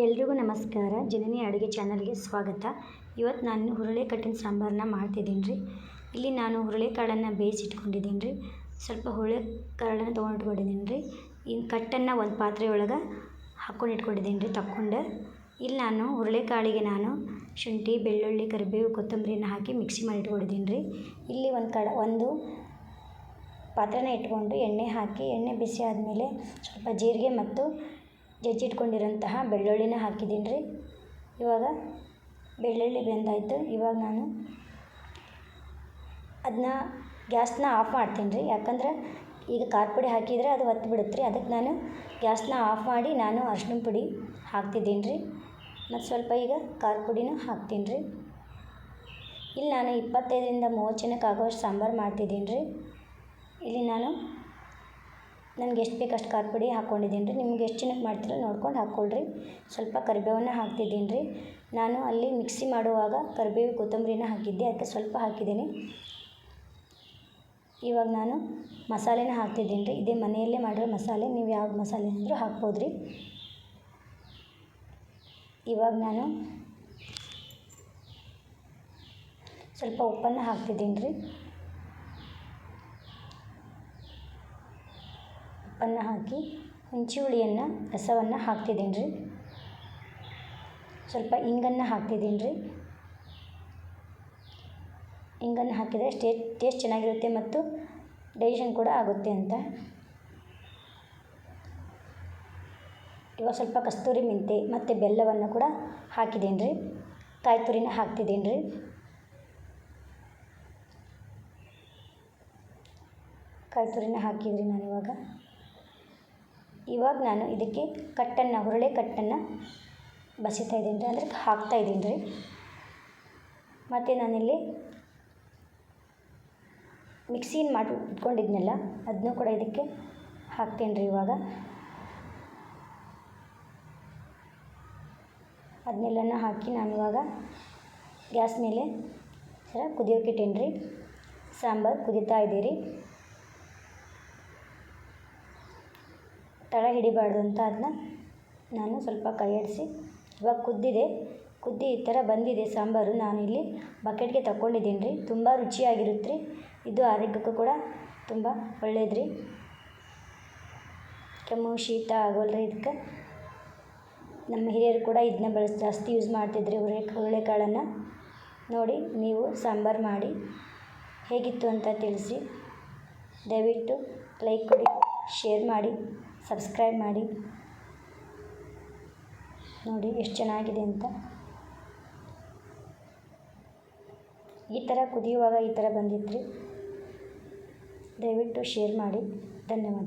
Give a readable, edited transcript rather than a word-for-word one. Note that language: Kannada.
ಎಲ್ರಿಗೂ ನಮಸ್ಕಾರ. ಜನನಿ ಅಡುಗೆ ಚಾನಲ್ಗೆ ಸ್ವಾಗತ. ಇವತ್ತು ನಾನು ಹುರುಳಿಕಾಳಿನ ಸಾಂಬಾರನ್ನ ಮಾಡ್ತಿದ್ದೀನಿ ರೀ. ಇಲ್ಲಿ ನಾನು ಹುರುಳಿಕಾಳನ್ನು ಬೇಯಿಸಿಟ್ಕೊಂಡಿದ್ದೀನಿ ರೀ. ಸ್ವಲ್ಪ ಹುರುಳಿಕಾಳನ್ನು ತೊಗೊಂಡಿಟ್ಕೊಂಡಿದ್ದೀನಿ ರೀ. ಇನ್ನು ಕಟ್ಟನ್ನು ಒಂದು ಪಾತ್ರೆ ಒಳಗೆ ಹಾಕ್ಕೊಂಡು ಇಟ್ಕೊಂಡಿದ್ದೀನಿ ರೀ ತಕ್ಕೊಂಡು. ಇಲ್ಲಿ ನಾನು ಹುರುಳಿಕಾಳಿಗೆ ಶುಂಠಿ, ಬೆಳ್ಳುಳ್ಳಿ, ಕರಿಬೇವು, ಕೊತ್ತಂಬರಿನ ಹಾಕಿ ಮಿಕ್ಸಿ ಮಾಡಿ ಇಟ್ಕೊಂಡಿದ್ದೀನಿ ರೀ. ಇಲ್ಲಿ ಒಂದು ಪಾತ್ರೆನ ಇಟ್ಕೊಂಡು ಎಣ್ಣೆ ಹಾಕಿ, ಎಣ್ಣೆ ಬಿಸಿ ಆದಮೇಲೆ ಸ್ವಲ್ಪ ಜೀರಿಗೆ ಮತ್ತು ಜಜ್ಜಿಟ್ಕೊಂಡಿರೋಂತಹ ಬೆಳ್ಳುಳ್ಳಿನ ಹಾಕಿದ್ದೀನಿ ರೀ. ಇವಾಗ ಬೆಳ್ಳುಳ್ಳಿ ಬೆಂದಾಯಿತು. ಇವಾಗ ನಾನು ಅದನ್ನ ಗ್ಯಾಸ್ನ ಆಫ್ ಮಾಡ್ತೀನಿ ರೀ. ಯಾಕಂದ್ರೆ ಈಗ ಖಾರ ಪುಡಿ ಹಾಕಿದರೆ ಅದು ಹೊತ್ತು ಬಿಡುತ್ತೆ ರೀ. ಅದಕ್ಕೆ ನಾನು ಗ್ಯಾಸ್ನ ಆಫ್ ಮಾಡಿ ನಾನು ಅರಿಶಿನ ಪುಡಿ ಹಾಕ್ತಿದ್ದೀನಿ ರೀ. ಮತ್ತು ಸ್ವಲ್ಪ ಈಗ ಖಾರ ಪುಡಿನೂ ಹಾಕ್ತೀನಿ ರೀ. ಇಲ್ಲಿ ನಾನು 25ರಿಂದ 30 ಜನಕ್ಕೆ ಆಗೋಷ್ಟು ಸಾಂಬಾರು ಮಾಡ್ತಿದ್ದೀನಿ ರೀ. ಇಲ್ಲಿ ನನಗೆ ಎಷ್ಟು ಬೇಕು ಅಷ್ಟು ಖಾರ ಪುಡಿ ಹಾಕ್ಕೊಂಡಿದ್ದೀನಿ ರೀ. ನಿಮ್ಗೆ ಎಷ್ಟು ಜನಕ್ಕೆ ಮಾಡ್ತೀರೋ ನೋಡ್ಕೊಂಡು ಹಾಕ್ಕೊಳ್ರಿ. ಸ್ವಲ್ಪ ಕರಿಬೇವನ್ನ ಹಾಕ್ತಿದ್ದೀನಿ ರೀ. ನಾನು ಅಲ್ಲಿ ಮಿಕ್ಸಿ ಮಾಡುವಾಗ ಕರಿಬೇವು, ಕೊತ್ತಂಬರಿನ ಹಾಕಿದ್ದೆ, ಅದಕ್ಕೆ ಸ್ವಲ್ಪ ಹಾಕಿದ್ದೀನಿ. ಇವಾಗ ನಾನು ಮಸಾಲೆನ ಹಾಕ್ತಿದ್ದೀನಿ ರೀ. ಇದೇ ಮನೆಯಲ್ಲೇ ಮಾಡಿರೋ ಮಸಾಲೆ, ನೀವು ಯಾವ ಮಸಾಲೆ ಅಂದರೂ ಹಾಕ್ಬೋದು ರೀ. ಇವಾಗ ನಾನು ಸ್ವಲ್ಪ ಉಪ್ಪನ್ನು ಹಾಕ್ತಿದ್ದೀನಿ ರೀ. ಉಪ್ಪನ್ನು ಹಾಕಿ ಹುಣಸೆ ಹುಳಿಯನ್ನು ರಸವನ್ನು ಹಾಕ್ತಿದ್ದೀನಿ ರೀ. ಸ್ವಲ್ಪ ಇಂಗನ್ನು ಹಾಕ್ತಿದ್ದೀನಿ ರೀ. ಇಂಗನ್ನು ಹಾಕಿದರೆ ಟೇಸ್ಟ್ ಚೆನ್ನಾಗಿರುತ್ತೆ ಮತ್ತು ಡೈಜೆಷನ್ ಕೂಡ ಆಗುತ್ತೆ ಅಂತ. ಇವಾಗ ಸ್ವಲ್ಪ ಕಸ್ತೂರಿ ಮೆಂತೆ ಮತ್ತು ಬೆಲ್ಲವನ್ನು ಕೂಡ ಹಾಕಿದ್ದೀನಿ ರೀ. ಕಾಯಿ ತುರಿನ ಹಾಕ್ತಿದ್ದೀನಿ ರೀ. ಕಾಯಿ ತುರಿನ ಹಾಕಿದ್ರಿ ಇವಾಗ ನಾನು ಇದಕ್ಕೆ ಹುರುಳಿ ಕಟ್ಟನ್ನು ಬಸಿತಾ ಇದ್ದೀನಿ ರೀ, ಅಂದರೆ ಹಾಕ್ತಾ ಇದ್ದೀನಿ ರೀ. ಮತ್ತು ನಾನಿಲ್ಲಿ ಮಿಕ್ಸಿನ ಮಾಡಿ ಇಟ್ಕೊಂಡಿದ್ನಲ್ಲ ಅದನ್ನೂ ಕೂಡ ಇದಕ್ಕೆ ಹಾಕ್ತೀನಿ ರೀ. ಇವಾಗ ಅದನ್ನೆಲ್ಲನ ಹಾಕಿ ನಾನಿವಾಗ ಗ್ಯಾಸ್ ಮೇಲೆ ಕುದಿಯೋಕೆ ಇಟ್ಟೀನಿ ರೀ. ಸಾಂಬಾರು ಕುದೀತಾ ಇದ್ದೀರಿ. ತಳ ಹಿಡಿಬಾರ್ದು ಅಂತ ಅದನ್ನ ನಾನು ಸ್ವಲ್ಪ ಕೈ ಆಡಿಸಿ ಇವಾಗ ಕುದ್ದಿ ಈ ಥರ ಬಂದಿದೆ ಸಾಂಬಾರು. ನಾನಿಲ್ಲಿ ಬಕೆಟ್ಗೆ ತಗೊಂಡಿದ್ದೀನಿ ರೀ. ತುಂಬ ರುಚಿಯಾಗಿರುತ್ತೆ ರೀ. ಇದು ಆರೋಗ್ಯಕ್ಕೂ ಕೂಡ ತುಂಬ ಒಳ್ಳೇದು ರೀ. ಕೆಮ್ಮು ಶೀತ ಆಗೋಲ್ಲ ರೀ ಇದಕ್ಕೆ. ನಮ್ಮ ಹಿರಿಯರು ಕೂಡ ಇದನ್ನ ಜಾಸ್ತಿ ಯೂಸ್ ಮಾಡ್ತಿದ್ರಿ ಹುರುಳಿಕಾಳನ್ನು. ನೋಡಿ ನೀವು ಸಾಂಬಾರು ಮಾಡಿ ಹೇಗಿತ್ತು ಅಂತ ತಿಳಿಸಿ. ದಯವಿಟ್ಟು ಲೈಕ್ ಕೊಡಿ, ಶೇರ್ ಮಾಡಿ, ಸಬ್ಸ್ಕ್ರೈಬ್ ಮಾಡಿ. ನೋಡಿ ಎಷ್ಟು ಚೆನ್ನಾಗಿದೆ ಅಂತ. ಈ ಥರ ಕುದಿಯುವಾಗ ಈ ಥರ ಬಂದಿತ್ತು ರೀ. ದಯವಿಟ್ಟು ಶೇರ್ ಮಾಡಿ. ಧನ್ಯವಾದ.